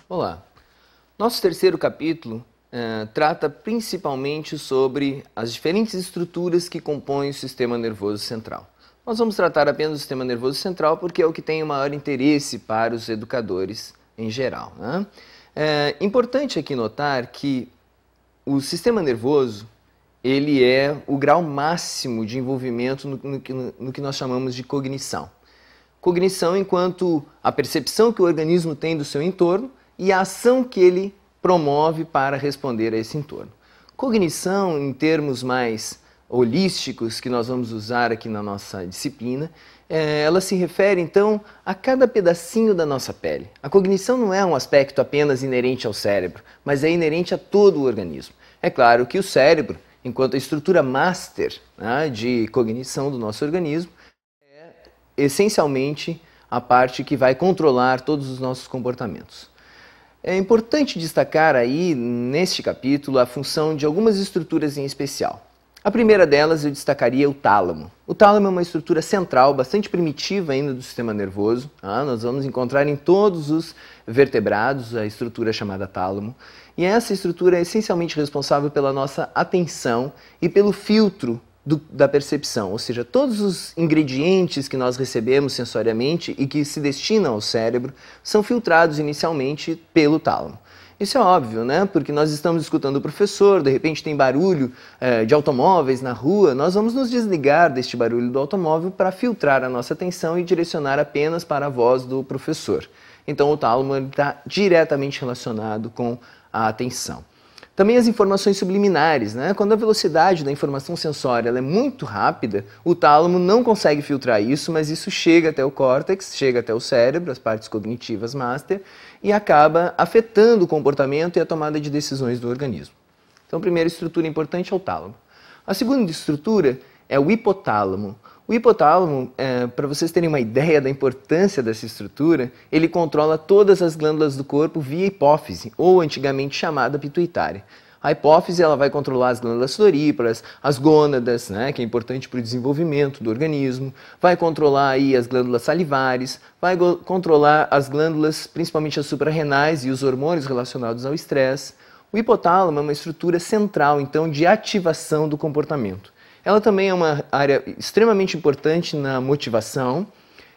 Olá, nosso terceiro capítulo trata principalmente sobre as diferentes estruturas que compõem o sistema nervoso central. Nós vamos tratar apenas do sistema nervoso central porque é o que tem o maior interesse para os educadores em geral, né? É importante aqui notar que o sistema nervoso ele é o grau máximo de envolvimento no que nós chamamos de cognição. Cognição enquanto a percepção que o organismo tem do seu entorno e a ação que ele promove para responder a esse entorno. Cognição, em termos mais holísticos que nós vamos usar aqui na nossa disciplina, ela se refere então a cada pedacinho da nossa pele. A cognição não é um aspecto apenas inerente ao cérebro, mas é inerente a todo o organismo. É claro que o cérebro, enquanto a estrutura master, né, de cognição do nosso organismo, é essencialmente a parte que vai controlar todos os nossos comportamentos. É importante destacar aí, neste capítulo, a função de algumas estruturas em especial. A primeira delas eu destacaria o tálamo. O tálamo é uma estrutura central, bastante primitiva ainda do sistema nervoso. Nós vamos encontrar em todos os vertebrados a estrutura chamada tálamo. E essa estrutura é essencialmente responsável pela nossa atenção e pelo filtro da percepção, ou seja, todos os ingredientes que nós recebemos sensoriamente e que se destinam ao cérebro são filtrados inicialmente pelo tálamo. Isso é óbvio, né? Porque nós estamos escutando o professor, de repente tem barulho de automóveis na rua, nós vamos nos desligar deste barulho do automóvel para filtrar a nossa atenção e direcionar apenas para a voz do professor. Então o tálamo está diretamente relacionado com a atenção. Também as informações subliminares, né? Quando a velocidade da informação sensória ela é muito rápida, o tálamo não consegue filtrar isso, mas isso chega até o córtex, chega até o cérebro, as partes cognitivas master, e acaba afetando o comportamento e a tomada de decisões do organismo. Então a primeira estrutura importante é o tálamo. A segunda estrutura é o hipotálamo. O hipotálamo, para vocês terem uma ideia da importância dessa estrutura, ele controla todas as glândulas do corpo via hipófise, ou antigamente chamada pituitária. A hipófise ela vai controlar as glândulas sudoríparas, as gônadas, né, que é importante para o desenvolvimento do organismo, vai controlar aí as glândulas salivares, vai controlar as glândulas, principalmente as suprarrenais e os hormônios relacionados ao estresse. O hipotálamo é uma estrutura central, então, de ativação do comportamento. Ela também é uma área extremamente importante na motivação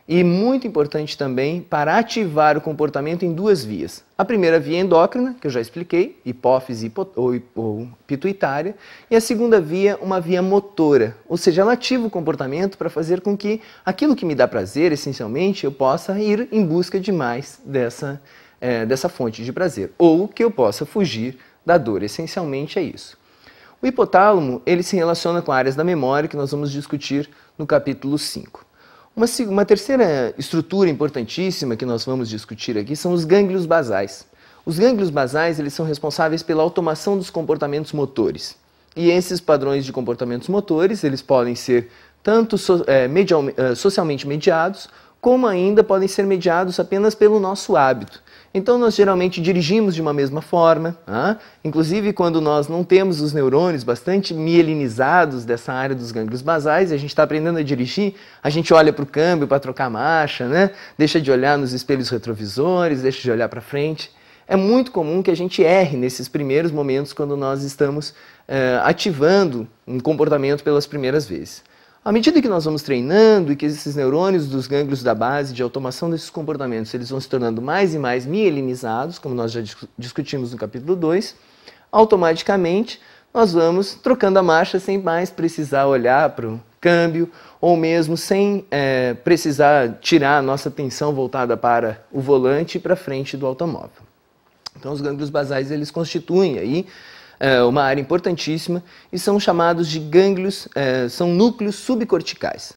e muito importante também para ativar o comportamento em duas vias. A primeira via endócrina, que eu já expliquei, hipófise ou pituitária, e a segunda via, uma via motora, ou seja, ela ativa o comportamento para fazer com que aquilo que me dá prazer, essencialmente, eu possa ir em busca de mais dessa fonte de prazer, ou que eu possa fugir da dor, essencialmente é isso. O hipotálamo, ele se relaciona com áreas da memória que nós vamos discutir no capítulo 5. Uma terceira estrutura importantíssima que nós vamos discutir aqui são os gânglios basais. Os gânglios basais, eles são responsáveis pela automação dos comportamentos motores. E esses padrões de comportamentos motores, eles podem ser tanto socialmente mediados, como ainda podem ser mediados apenas pelo nosso hábito. Então nós geralmente dirigimos de uma mesma forma, inclusive quando nós não temos os neurônios bastante mielinizados dessa área dos gânglios basais, e a gente está aprendendo a dirigir, a gente olha para o câmbio para trocar marcha, né? Deixa de olhar nos espelhos retrovisores, deixa de olhar para frente. É muito comum que a gente erre nesses primeiros momentos quando nós estamos ativando um comportamento pelas primeiras vezes. À medida que nós vamos treinando e que esses neurônios dos gânglios da base de automação desses comportamentos eles vão se tornando mais e mais mielinizados, como nós já discutimos no capítulo 2, automaticamente nós vamos trocando a marcha sem mais precisar olhar para o câmbio ou mesmo sem precisar tirar a nossa atenção voltada para o volante e para frente do automóvel. Então os gânglios basais eles constituem aí uma área importantíssima e são chamados de gânglios, são núcleos subcorticais.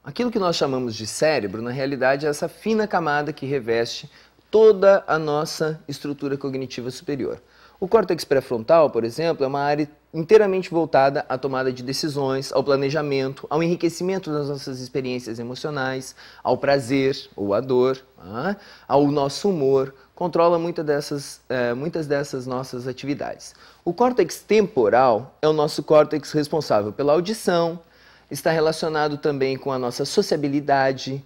Aquilo que nós chamamos de cérebro, na realidade, é essa fina camada que reveste toda a nossa estrutura cognitiva superior. O córtex pré-frontal, por exemplo, é uma área inteiramente voltada à tomada de decisões, ao planejamento, ao enriquecimento das nossas experiências emocionais, ao prazer ou à dor, ao nosso humor, controla muitas dessas nossas atividades. O córtex temporal é o nosso córtex responsável pela audição está relacionado também com a nossa sociabilidade,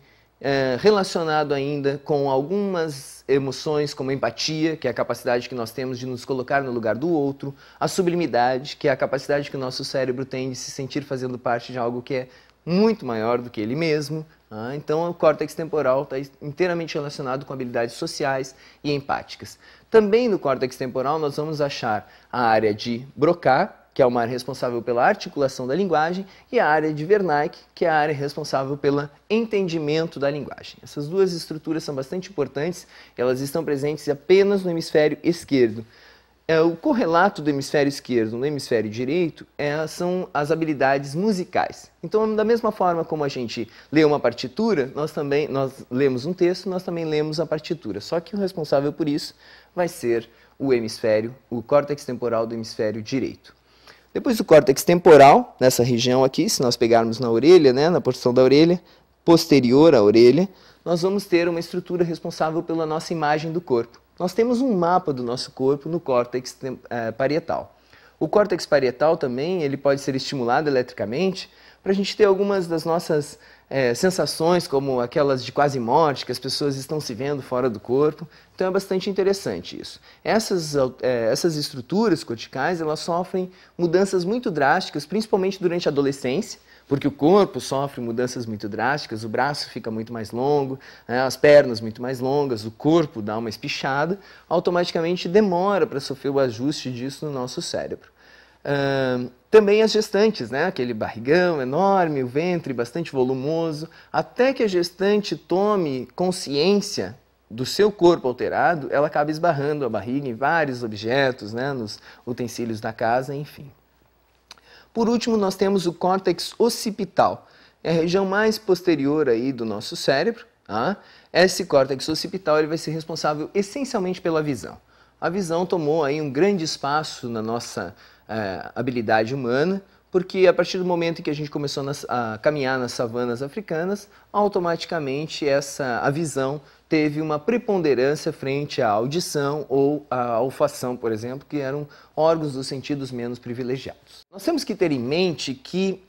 relacionado ainda com algumas emoções como a empatia, que é a capacidade que nós temos de nos colocar no lugar do outro, a sublimidade, que é a capacidade que o nosso cérebro tem de se sentir fazendo parte de algo que é muito maior do que ele mesmo. Então, o córtex temporal está inteiramente relacionado com habilidades sociais e empáticas. Também no córtex temporal nós vamos achar a área de Broca, que é uma área responsável pela articulação da linguagem, e a área de Wernicke, que é a área responsável pelo entendimento da linguagem. Essas duas estruturas são bastante importantes, elas estão presentes apenas no hemisfério esquerdo. O correlato do hemisfério esquerdo no hemisfério direito são as habilidades musicais. Então, da mesma forma como a gente lê uma partitura, nós lemos um texto, nós também lemos a partitura. Só que o responsável por isso vai ser o córtex temporal do hemisfério direito. Depois do córtex temporal, nessa região aqui, se nós pegarmos na orelha, na porção da orelha, posterior à orelha, nós vamos ter uma estrutura responsável pela nossa imagem do corpo. Nós temos um mapa do nosso corpo no córtex parietal. O córtex parietal também ele pode ser estimulado eletricamente para a gente ter algumas das nossas sensações, como aquelas de quase morte, que as pessoas estão se vendo fora do corpo. Então é bastante interessante isso. Essas estruturas corticais elas sofrem mudanças muito drásticas, principalmente durante a adolescência, porque o corpo sofre mudanças muito drásticas, o braço fica muito mais longo, as pernas muito mais longas, o corpo dá uma espichada, automaticamente demora para sofrer o ajuste disso no nosso cérebro. Também as gestantes, aquele barrigão enorme, o ventre bastante volumoso, até que a gestante tome consciência do seu corpo alterado, ela acaba esbarrando a barriga em vários objetos, nos utensílios da casa, enfim. Por último, nós temos o córtex occipital, é a região mais posterior aí do nosso cérebro. Esse córtex occipital ele vai ser responsável essencialmente pela visão. A visão tomou aí um grande espaço na nossa habilidade humana, porque a partir do momento em que a gente começou a caminhar nas savanas africanas, automaticamente a visão teve uma preponderância frente à audição ou à olfação, por exemplo, que eram órgãos dos sentidos menos privilegiados. Nós temos que ter em mente que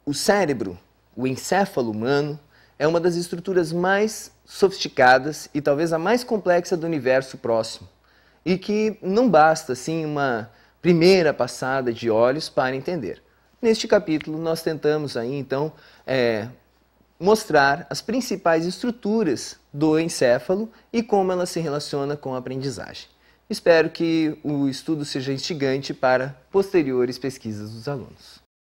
o cérebro, o encéfalo humano, é uma das estruturas mais sofisticadas e talvez a mais complexa do universo próximo, e que não basta, assim, uma primeira passada de olhos para entender. Neste capítulo, nós tentamos aí, então, mostrar as principais estruturas do encéfalo e como ela se relaciona com a aprendizagem. Espero que o estudo seja instigante para posteriores pesquisas dos alunos.